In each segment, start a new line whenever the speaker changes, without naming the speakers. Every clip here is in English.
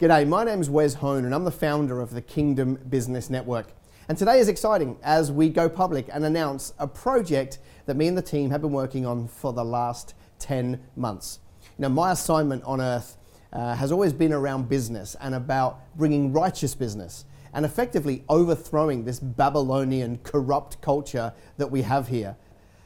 G'day, my name's Wes Hone and I'm the founder of the Kingdom Business Network. And today is exciting as we go public and announce a project that me and the team have been working on for the last 10 months. You know, my assignment on earth has always been around business and about bringing righteous business and effectively overthrowing this Babylonian corrupt culture that we have here.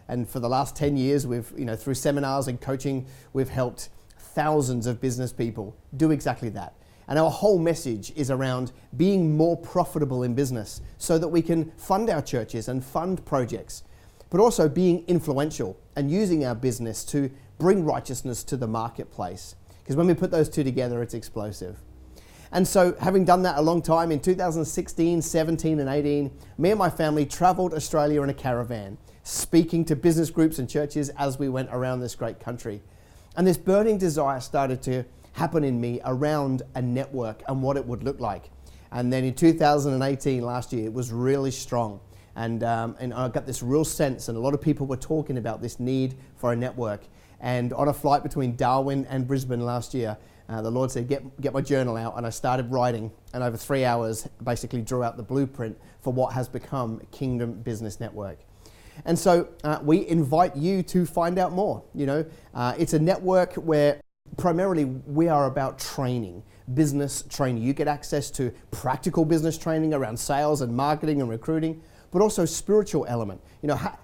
And for the last 10 years, we've, through seminars and coaching, we've helped thousands of business people do exactly that. And our whole message is around being more profitable in business so that we can fund our churches and fund projects, but also being influential and using our business to bring righteousness to the marketplace. Because when we put those two together, it's explosive. And so having done that a long time, in 2016, 17 and 18, me and my family traveled Australia in a caravan, speaking to business groups and churches as we went around this great country. And this burning desire started to happen in me around a network and what it would look like. And then in 2018, last year, it was really strong. And I got this real sense, and a lot of people were talking about this need for a network. And on a flight between Darwin and Brisbane last year, the Lord said, get my journal out. And I started writing, and over 3 hours, basically drew out the blueprint for what has become Kingdom Business Network. And so we invite you to find out more. It's a network where primarily we are about training, business training. You get access to practical business training around sales and marketing and recruiting, but also spiritual element.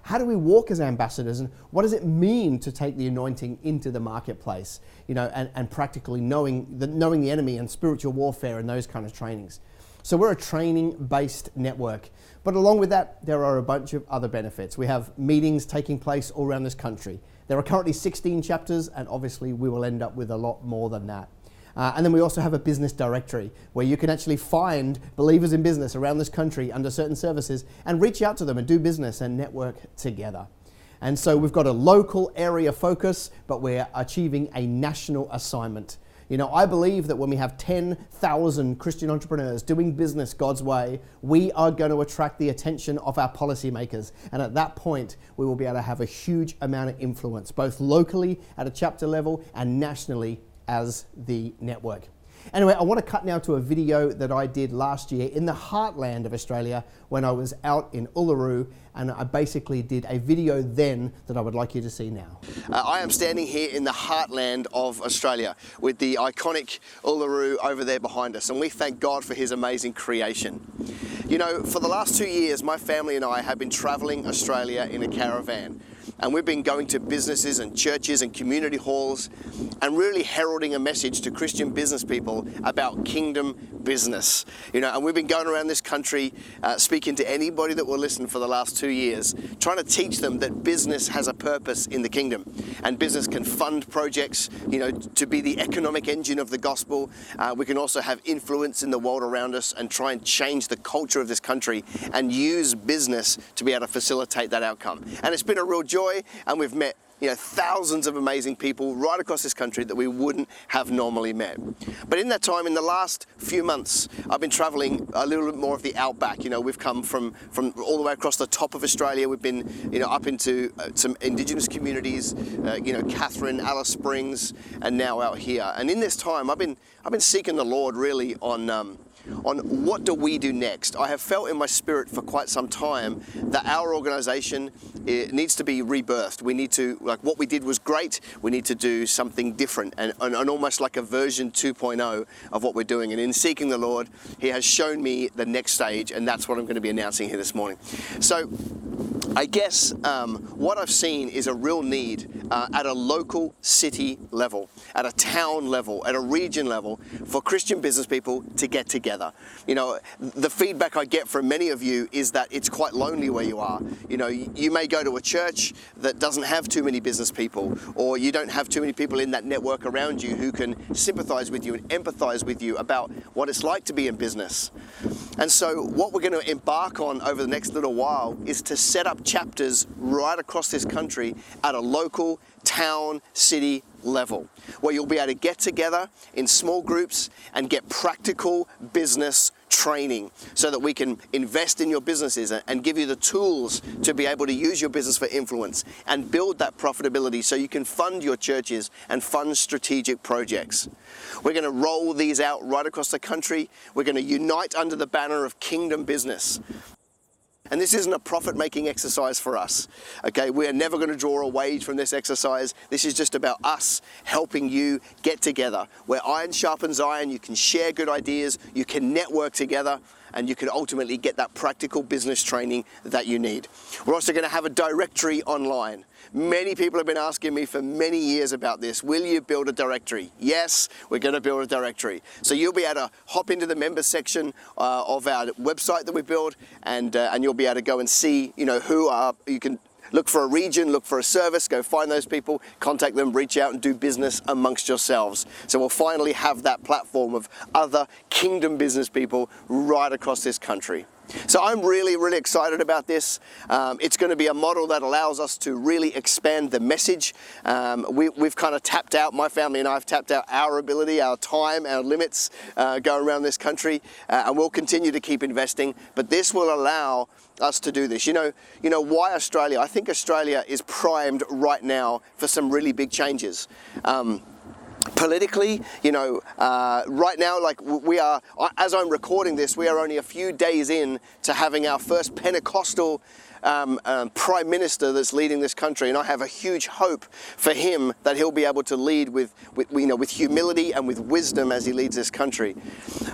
How do we walk as ambassadors, and what does it mean to take the anointing into the marketplace? And practically knowing the enemy and spiritual warfare and those kind of trainings. So we're a training-based network. But along with that, there are a bunch of other benefits. We have meetings taking place all around this country. There are currently 16 chapters, and obviously we will end up with a lot more than that. And then we also have a business directory where you can actually find believers in business around this country under certain services and reach out to them and do business and network together. And so we've got a local area focus, but we're achieving a national assignment. I believe that when we have 10,000 Christian entrepreneurs doing business God's way, we are going to attract the attention of our policymakers. And at that point, we will be able to have a huge amount of influence, both locally at a chapter level and nationally as the network. Anyway, I want to cut now to a video that I did last year in the heartland of Australia when I was out in Uluru, and I basically did a video then that I would like you to see now. I am standing here in the heartland of Australia with the iconic Uluru over there behind us, and we thank God for His amazing creation. For the last 2 years, my family and I have been traveling Australia in a caravan. And we've been going to businesses and churches and community halls and really heralding a message to Christian business people about kingdom business. And we've been going around this country speaking to anybody that will listen for the last 2 years, trying to teach them that business has a purpose in the kingdom and business can fund projects, to be the economic engine of the gospel. We can also have influence in the world around us and try and change the culture of this country and use business to be able to facilitate that outcome. And it's been a real joy. And we've met thousands of amazing people right across this country that we wouldn't have normally met. But in that time, in the last few months, I've been traveling a little bit more of the outback. We've come from all the way across the top of Australia. We've been up into some Indigenous communities, Katherine, Alice Springs, and now out here. And in this time, I've been seeking the Lord really on what do we do next. I have felt in my spirit for quite some time that our organization needs to be rebirthed. We need to, what we did was great, we need to do something different and almost like a version 2.0 of what we're doing. And in seeking the Lord, He has shown me the next stage, and that's what I'm going to be announcing here this morning. So I guess what I've seen is a real need at a local city level, at a town level, at a region level for Christian business people to get together. The feedback I get from many of you is that it's quite lonely where you are. You may go to a church that doesn't have too many business people, or you don't have too many people in that network around you who can sympathize with you and empathize with you about what it's like to be in business. And so what we're going to embark on over the next little while is to set up chapters right across this country at a local, town, city,
level, where you'll be able to get together in small groups and get practical business training so that we can invest in your businesses and give you the tools to be able to use your business for influence and build that profitability so you can fund your churches and fund strategic projects. We're going to roll these out right across the country. We're going to unite under the banner of Kingdom Business. And this isn't a profit-making exercise for us, okay? We are never going to draw a wage from this exercise. This is just about us helping you get together. Where iron sharpens iron, you can share good ideas, you can network together, and you can ultimately get that practical business training that you need. We're also going to have a directory online. Many people have been asking me for many years about this. Will you build a directory? Yes, we're going to build a directory. So you'll be able to hop into the members section of our website that we build, and you'll be able to go and see, you can look for a region, look for a service, go find those people, contact them, reach out and do business amongst yourselves. So we'll finally have that platform of other kingdom business people right across this country. So I'm really, really excited about this. It's going to be a model that allows us to really expand the message. We've kind of tapped out, my family and I have tapped out our ability, our time, our limits going around this country, and we'll continue to keep investing. But this will allow us to do this. You know why Australia? I think Australia is primed right now for some really big changes. Politically, right now, like we are, as I'm recording this, we are only a few days in to having our first Pentecostal Prime Minister that's leading this country, and I have a huge hope for him that he'll be able to lead with humility and with wisdom as he leads this country.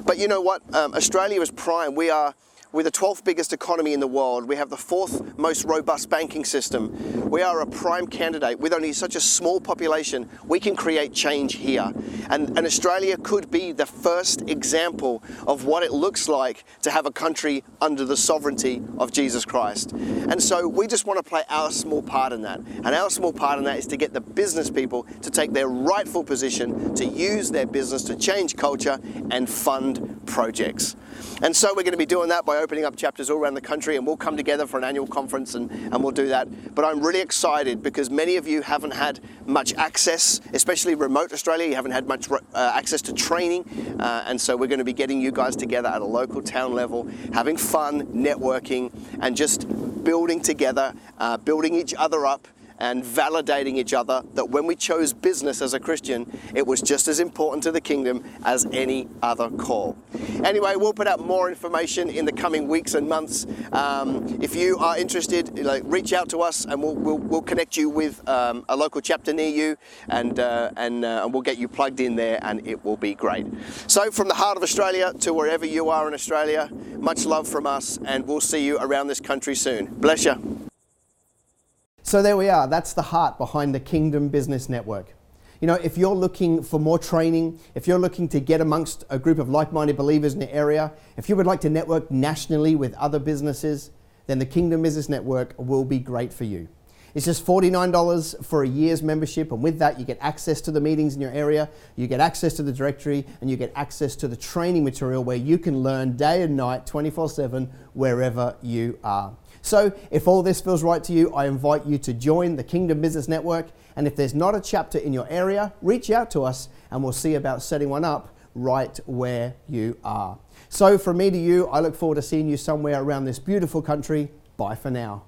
But you know what? Australia is prime. We're the 12th biggest economy in the world. We have the 4th most robust banking system. We are a prime candidate. With only such a small population, we can create change here. And Australia could be the first example of what it looks like to have a country under the sovereignty of Jesus Christ. And so we just want to play our small part in that. And our small part in that is to get the business people to take their rightful position, to use their business to change culture and fund projects. And so we're going to be doing that by opening up chapters all around the country, and we'll come together for an annual conference and we'll do that. But I'm really excited because many of you haven't had much access, especially remote Australia. You haven't had much access to training. And so we're going to be getting you guys together at a local town level, having fun, networking, and just building together, building each other up, and validating each other that when we chose business as a Christian, it was just as important to the kingdom as any other call. Anyway, we'll put out more information in the coming weeks and months. If you are interested, reach out to us and we'll connect you with a local chapter near you, and we'll get you plugged in there, and it will be great. So from the heart of Australia to wherever you are in Australia, much love from us, and we'll see you around this country soon. Bless you.
So there we are. That's the heart behind the Kingdom Business Network. If you're looking for more training, if you're looking to get amongst a group of like-minded believers in the area, if you would like to network nationally with other businesses, then the Kingdom Business Network will be great for you. It's just $49 for a year's membership, and with that you get access to the meetings in your area, you get access to the directory, and you get access to the training material where you can learn day and night, 24/7, wherever you are. So if all this feels right to you, I invite you to join the Kingdom Business Network. And if there's not a chapter in your area, reach out to us and we'll see about setting one up right where you are. So from me to you, I look forward to seeing you somewhere around this beautiful country. Bye for now.